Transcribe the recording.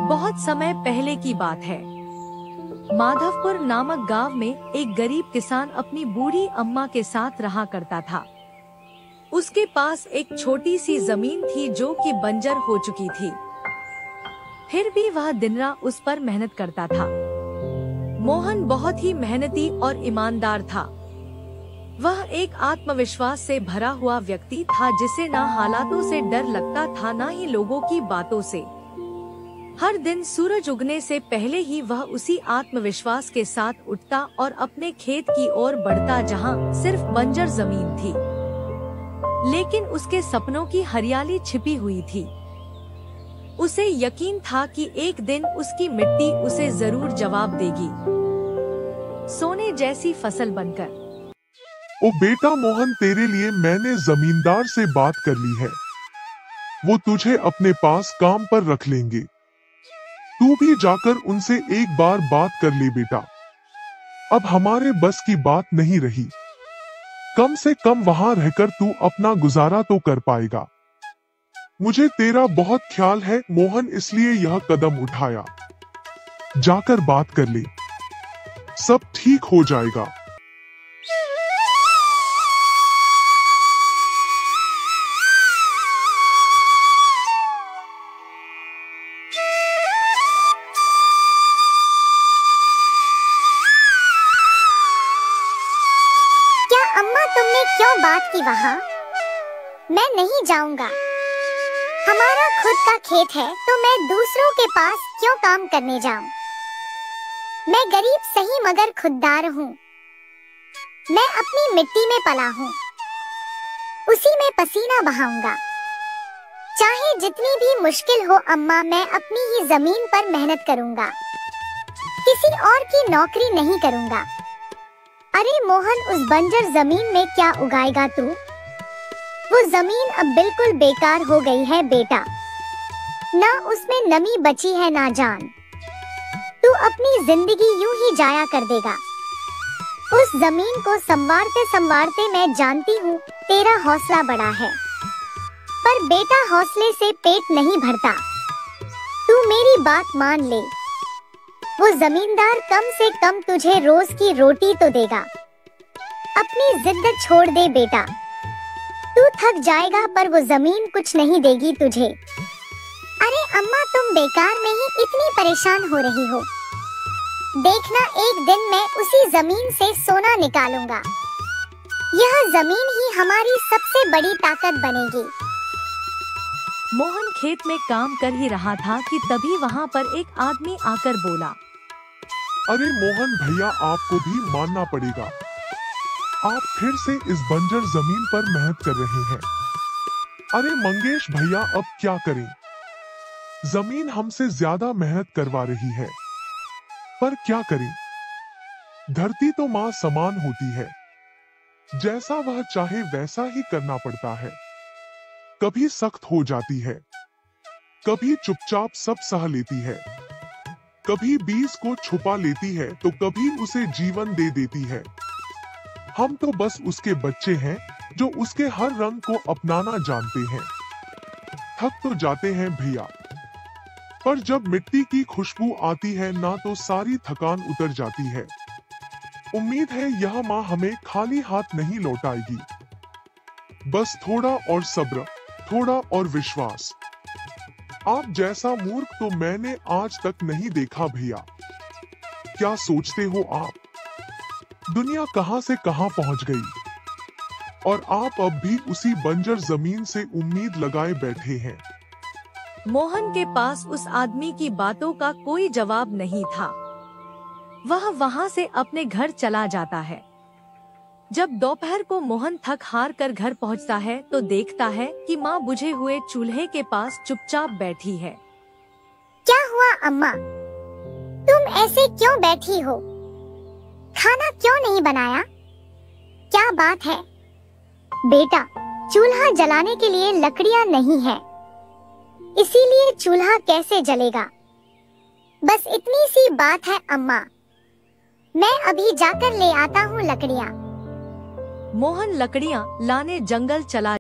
बहुत समय पहले की बात है। माधवपुर नामक गांव में एक गरीब किसान अपनी बूढ़ी अम्मा के साथ रहा करता था। उसके पास एक छोटी सी जमीन थी जो कि बंजर हो चुकी थी। फिर भी वह दिन रात उस पर मेहनत करता था। मोहन बहुत ही मेहनती और ईमानदार था। वह एक आत्मविश्वास से भरा हुआ व्यक्ति था जिसे न हालातों से डर लगता था न ही लोगों की बातों से। हर दिन सूरज उगने से पहले ही वह उसी आत्मविश्वास के साथ उठता और अपने खेत की ओर बढ़ता जहां सिर्फ बंजर जमीन थी, लेकिन उसके सपनों की हरियाली छिपी हुई थी। उसे यकीन था कि एक दिन उसकी मिट्टी उसे जरूर जवाब देगी, सोने जैसी फसल बनकर। ओ बेटा मोहन, तेरे लिए मैंने जमींदार से बात कर ली है। वो तुझे अपने पास काम पर रख लेंगे। तू भी जाकर उनसे एक बार बात कर ले बेटा। अब हमारे बस की बात नहीं रही। कम से कम वहां रहकर तू अपना गुजारा तो कर पाएगा। मुझे तेरा बहुत ख्याल है मोहन, इसलिए यह कदम उठाया। जाकर बात कर ले, सब ठीक हो जाएगा। अम्मा, तुमने क्यों बात की वहाँ? मैं नहीं जाऊंगा। हमारा खुद का खेत है तो मैं दूसरों के पास क्यों काम करने जाऊं? मैं गरीब सही मगर खुददार हूँ। मैं अपनी मिट्टी में पला हूँ, उसी में पसीना बहाऊंगा। चाहे जितनी भी मुश्किल हो अम्मा, मैं अपनी ही जमीन पर मेहनत करूंगा। किसी और की नौकरी नहीं करूंगा। अरे मोहन, उस बंजर जमीन में क्या उगाएगा तू? वो जमीन अब बिल्कुल बेकार हो गई है बेटा। ना उसमें नमी बची है ना जान। तू अपनी जिंदगी यूं ही जाया कर देगा। उस जमीन को संवारते संवारते मैं जानती हूँ तेरा हौसला बड़ा है, पर बेटा हौसले से पेट नहीं भरता। तू मेरी बात मान ले। वो जमींदार कम से कम तुझे रोज की रोटी तो देगा। अपनी जिद छोड़ दे बेटा। तू थक जाएगा पर वो जमीन कुछ नहीं देगी तुझे। अरे अम्मा, तुम बेकार में ही इतनी परेशान हो रही हो। देखना, एक दिन मैं उसी जमीन से सोना निकालूंगा। यह जमीन ही हमारी सबसे बड़ी ताकत बनेगी। मोहन खेत में काम कर ही रहा था कि तभी वहाँ पर एक आदमी आकर बोला, अरे मोहन भैया, आपको भी मानना पड़ेगा। आप फिर से इस बंजर जमीन पर मेहनत कर रहे हैं। अरे मंगेश भैया, अब क्या करें? जमीन हमसे ज्यादा मेहनत करवा रही है, पर क्या करें? धरती तो माँ समान होती है। जैसा वह चाहे वैसा ही करना पड़ता है। कभी सख्त हो जाती है, कभी चुपचाप सब सह लेती है, कभी बीज को छुपा लेती है तो कभी उसे जीवन दे देती है। हम तो बस उसके बच्चे हैं जो उसके हर रंग को अपनाना जानते हैं। थक तो जाते हैं भैया, पर जब मिट्टी की खुशबू आती है ना तो सारी थकान उतर जाती है। उम्मीद है यह माँ हमें खाली हाथ नहीं लौटाएगी। बस थोड़ा और सब्र, थोड़ा और विश्वास। आप जैसा मूर्ख तो मैंने आज तक नहीं देखा भैया। क्या सोचते हो आप? दुनिया कहां से कहां पहुंच गई और आप अब भी उसी बंजर जमीन से उम्मीद लगाए बैठे हैं। मोहन के पास उस आदमी की बातों का कोई जवाब नहीं था। वह वहां से अपने घर चला जाता है। जब दोपहर को मोहन थक हार कर घर पहुंचता है तो देखता है कि माँ बुझे हुए चूल्हे के पास चुपचाप बैठी है। क्या हुआ अम्मा? तुम ऐसे क्यों बैठी हो? खाना क्यों नहीं बनाया? क्या बात है? बेटा, चूल्हा जलाने के लिए लकड़ियाँ नहीं है, इसीलिए चूल्हा कैसे जलेगा? बस इतनी सी बात है अम्मा। मैं अभी जाकर ले आता हूँ लकड़ियाँ। मोहन लकड़ियाँ लाने जंगल चला